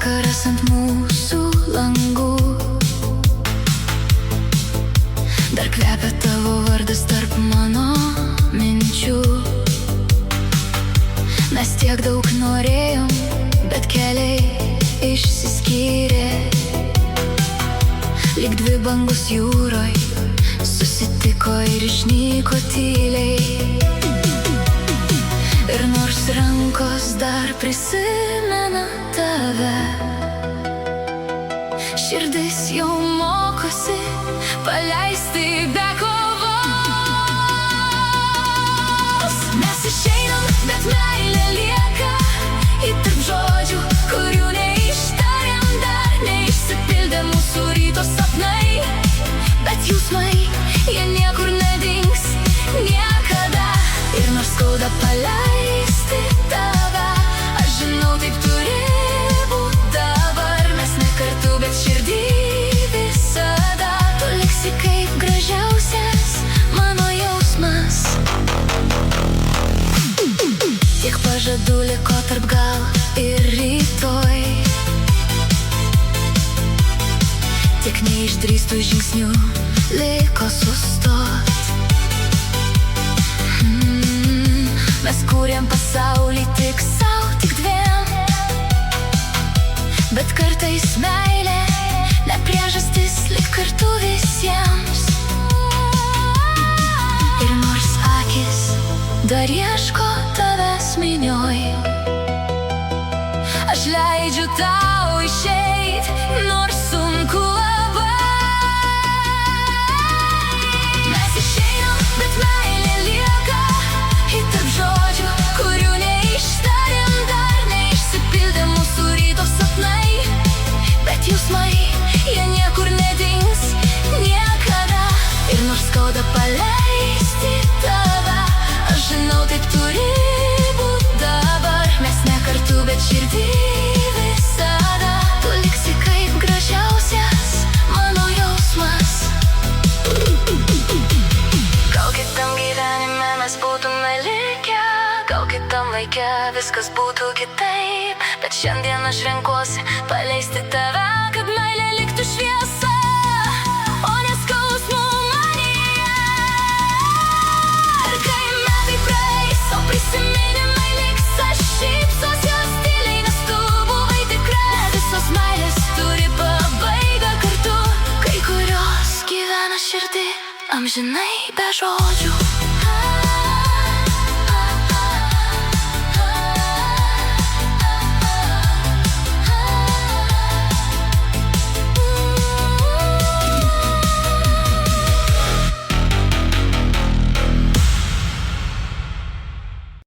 Vakaras ant mūsų langų, dar kvepia tavo vardas tarp mano minčių. Mes tiek daug norėjom, bet keliai išsiskyrė. Lyg dvi bangos jūroj susitiko ir išnyko tyliai. Ir nors rankos dar prisimena tave, širdis jau mokosi paleisti be kovos. Mes išeinam, bet meilė lieka į tarp žodžių, kurių neištarėm dar. Neišsipildė mūsų ryto sapnai, bet jausmai, jie niekur nedings niekada. Ir nors skauda paleisti tave, aš žinau, taip turi būt dabar. Mes ne kartu, bet širdį visada. Tu liksi kaip gražiausias mano jausmas. Tiek pažadų liko tarp gal ir rytoj, tiek neišdrįstų žingsnių liko sustot. Mes kūrėm pasaulį tik sau, tik dviem, bet kartais meilė ne priežastis likt kartu visiems. Ir nors akis dar ieško tavęs minioj, aš leidžiu tau išeit, nors sunku labai. Mes išeinam, bet meilė lieka į tarp žodžių, kurių neištarėm dar. Neišsipildė mūsų ryto sapnai, bet jausmai, jie niekur nedings niekada. Ir nors skauda paleisti tave, aš žinau, taip turi būt dabar. Mes ne kartu, bet širdį visada. Tu liksi kaip gražiausias mano jausmas. Gal kitam gyvenime mes būtume likę, gal kitam laike viskas būtų kitaip, bet šiandien aš renkuosi paleisti tave, kad meilė liktų šviesa, o ne skausmų manyje. Ir kai metai praeis, o prisiminimai liks, aš šypsosiuos tyliai, nes tu buvai tikra. Visos meilės turi pabaigą kartu, kai kurios gyvena širdį amžinai be žodžių.